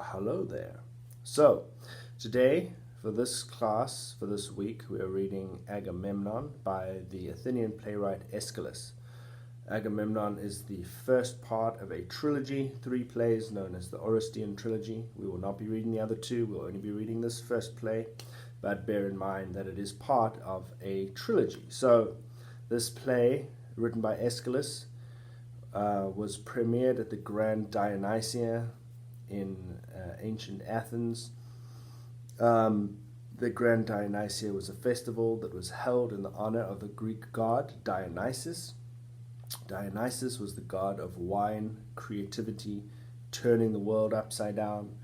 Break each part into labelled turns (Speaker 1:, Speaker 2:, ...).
Speaker 1: Hello there. So, today, for this class, for this week, we are reading Agamemnon by the Athenian playwright Aeschylus. Agamemnon is the first part of a trilogy, 3 plays known as the Orestean trilogy. We will not be reading the other 2, we'll only be reading this first play, but bear in mind that it is part of a trilogy. So, this play, written by Aeschylus, was premiered at the Grand Dionysia in ancient Athens. The Grand Dionysia was a festival that was held in the honor of the Greek god Dionysus. Dionysus was the god of wine, creativity, turning the world upside down.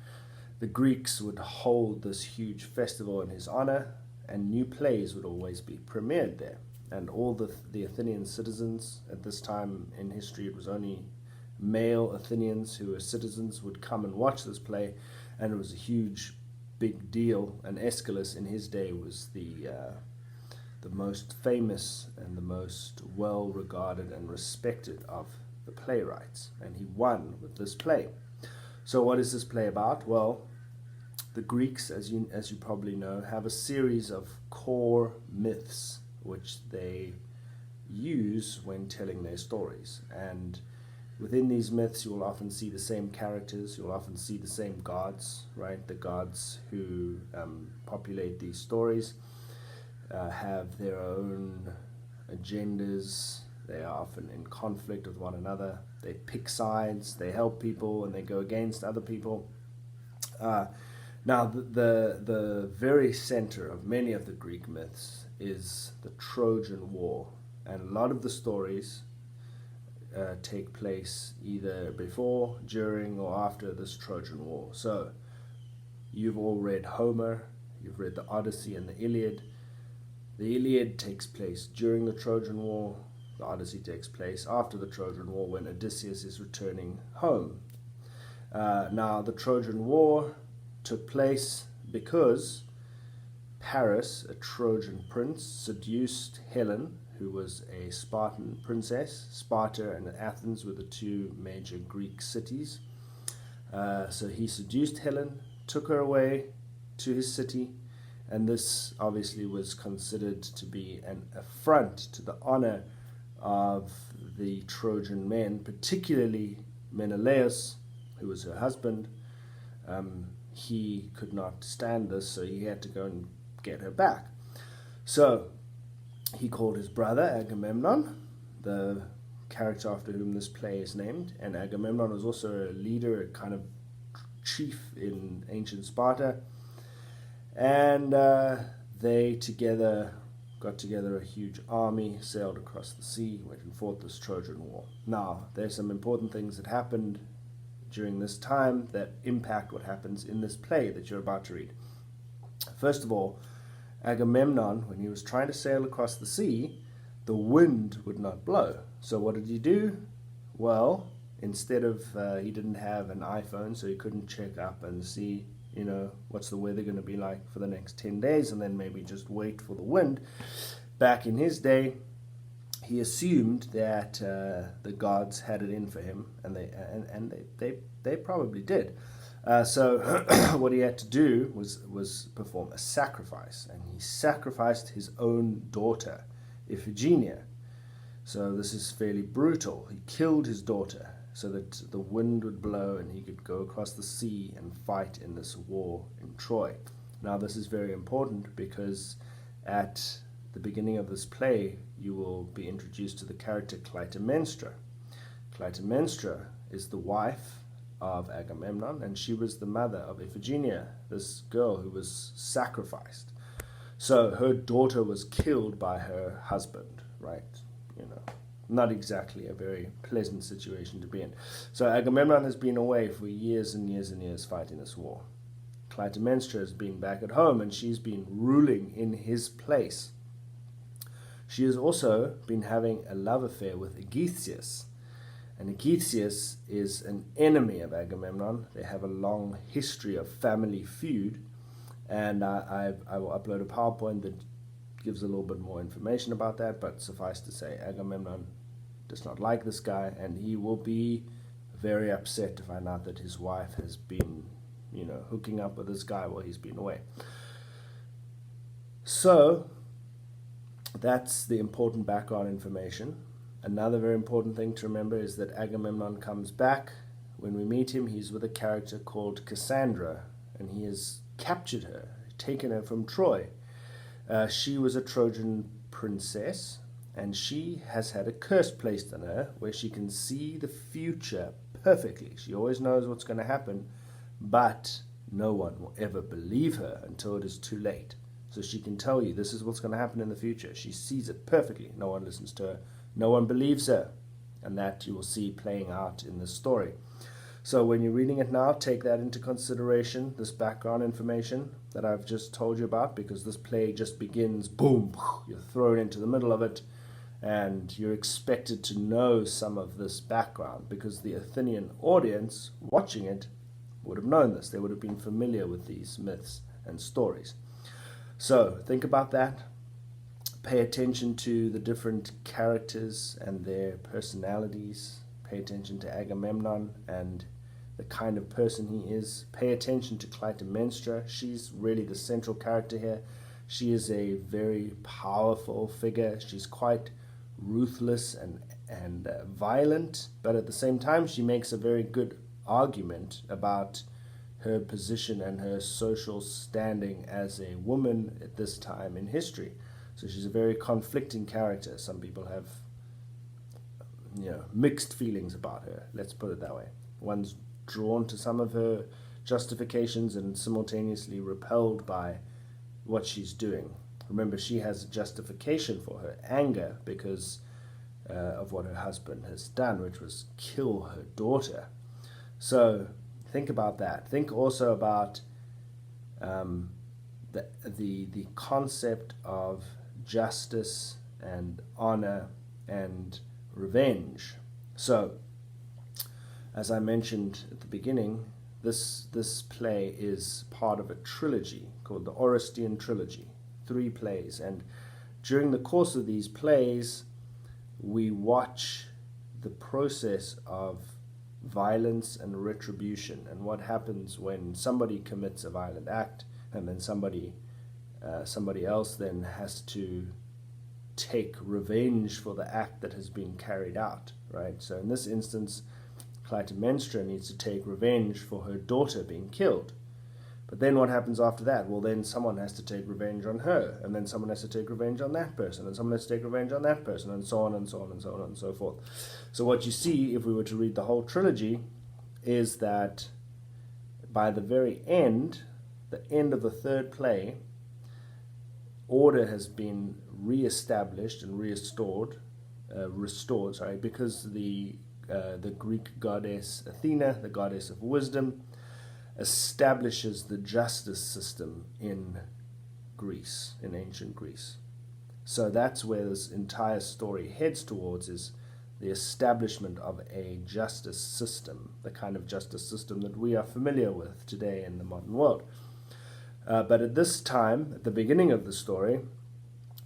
Speaker 1: The Greeks would hold this huge festival in his honor, and new plays would always be premiered there. And all the Athenian citizens, at this time in history it was only male Athenians who were citizens, would come and watch this play, and it was a huge, big deal. And Aeschylus in his day was the most famous and the most well-regarded and respected of the playwrights, and he won with this play. So what is this play about? Well, the Greeks, as you probably know, have a series of core myths which they use when telling their stories, and within these myths you will often see the same characters, you'll often see the same gods, right? The gods who populate these stories have their own agendas. They are often in conflict with one another. They pick sides, they help people, and they go against other people. Now, the very center of many of the Greek myths is the Trojan War, and a lot of the stories take place either before, during, or after this Trojan War. So, you've all read Homer, you've read the Odyssey and the Iliad. The Iliad takes place during the Trojan War. The Odyssey takes place after the Trojan War when Odysseus is returning home. Now, the Trojan War took place because Paris, a Trojan prince, seduced Helen, who was a Spartan princess. Sparta and Athens were the 2 major Greek cities. So he seduced Helen, took her away to his city, and this obviously was considered to be an affront to the honor of the Trojan men, particularly Menelaus, who was her husband. He could not stand this, so he had to go and get her back. So he called his brother Agamemnon, the character after whom this play is named, and Agamemnon was also a leader, a kind of chief in ancient Sparta, and they got together a huge army, sailed across the sea, went and fought this Trojan War. Now, there's some important things that happened during this time that impact what happens in this play that you're about to read. First of all, Agamemnon, when he was trying to sail across the sea, the wind would not blow. So what did he do? Well, instead of, he didn't have an iPhone, so he couldn't check up and see, what's the weather going to be like for the next 10 days, and then maybe just wait for the wind. Back in his day, he assumed that the gods had it in for him, and they probably did. So what he had to do was perform a sacrifice, and he sacrificed his own daughter, Iphigenia. So this is fairly brutal. He killed his daughter so that the wind would blow and he could go across the sea and fight in this war in Troy. Now this is very important because at the beginning of this play you will be introduced to the character Clytemnestra. Clytemnestra is the wife of Agamemnon, and she was the mother of Iphigenia, this girl who was sacrificed. So her daughter was killed by her husband, right? Not exactly a very pleasant situation to be in. So Agamemnon has been away for years and years and years fighting this war. Clytemnestra has been back at home, and she's been ruling in his place. She has also been having a love affair with Aeschylus. And Aeschylus is an enemy of Agamemnon. They have a long history of family feud, and I will upload a PowerPoint that gives a little bit more information about that, but suffice to say, Agamemnon does not like this guy, and he will be very upset to find out that his wife has been, hooking up with this guy while he's been away. So that's the important background information. Another very important thing to remember is that Agamemnon comes back. When we meet him, he's with a character called Cassandra, and he has captured her, taken her from Troy. She was a Trojan princess, and she has had a curse placed on her where she can see the future perfectly. She always knows what's going to happen, but no one will ever believe her until it is too late. So she can tell you this is what's going to happen in the future. She sees it perfectly. No one listens to her. No one believes her. And that you will see playing out in this story. So when you're reading it now, take that into consideration, this background information that I've just told you about, because this play just begins, boom, you're thrown into the middle of it, and you're expected to know some of this background, because the Athenian audience watching it would have known this. They would have been familiar with these myths and stories. So think about that. Pay attention to the different characters and their personalities. Pay attention to Agamemnon and the kind of person he is. Pay attention to Clytemnestra. She's really the central character here. She is a very powerful figure. She's quite ruthless and violent, but at the same time she makes a very good argument about her position and her social standing as a woman at this time in history. So she's a very conflicting character. Some people have mixed feelings about her, let's put it that way. One's drawn to some of her justifications and simultaneously repelled by what she's doing. Remember, she has a justification for her anger because of what her husband has done, which was kill her daughter. So think about that. Think also about the concept of justice and honor and revenge. So, as I mentioned at the beginning, this play is part of a trilogy called the Orestian Trilogy, 3 plays. And during the course of these plays, we watch the process of violence and retribution, and what happens when somebody commits a violent act, and then somebody else then has to take revenge for the act that has been carried out, right? So in this instance, Clytemnestra needs to take revenge for her daughter being killed. But then what happens after that? Well, then someone has to take revenge on her, and then someone has to take revenge on that person, and someone has to take revenge on that person, and so on and so on and so on and so forth. So what you see, if we were to read the whole trilogy, is that by the very end, the end of the 3rd play, order has been re-established and restored, because the Greek goddess Athena, the goddess of wisdom, establishes the justice system in Greece, in ancient Greece. So that's where this entire story heads towards, is the establishment of a justice system, the kind of justice system that we are familiar with today in the modern world. But at this time, at the beginning of the story,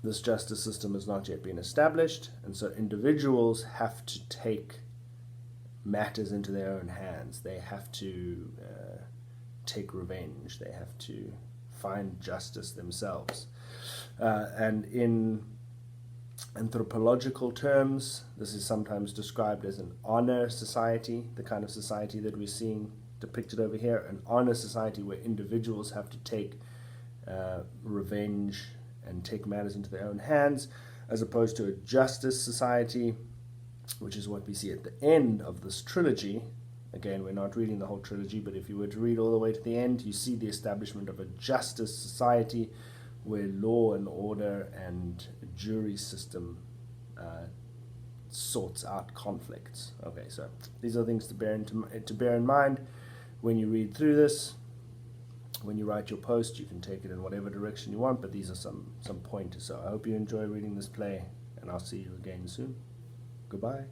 Speaker 1: this justice system has not yet been established, and so individuals have to take matters into their own hands. They have to take revenge. They have to find justice themselves. And in anthropological terms, this is sometimes described as an honor society, the kind of society that we're seeing depicted over here, an honor society where individuals have to take revenge and take matters into their own hands, as opposed to a justice society, which is what we see at the end of this trilogy. Again, we're not reading the whole trilogy, but if you were to read all the way to the end, you see the establishment of a justice society where law and order and jury system sorts out conflicts. Okay, so these are things to bear in mind when you read through this. When you write your post, you can take it in whatever direction you want, but these are some pointers. So I hope you enjoy reading this play, and I'll see you again soon. Goodbye.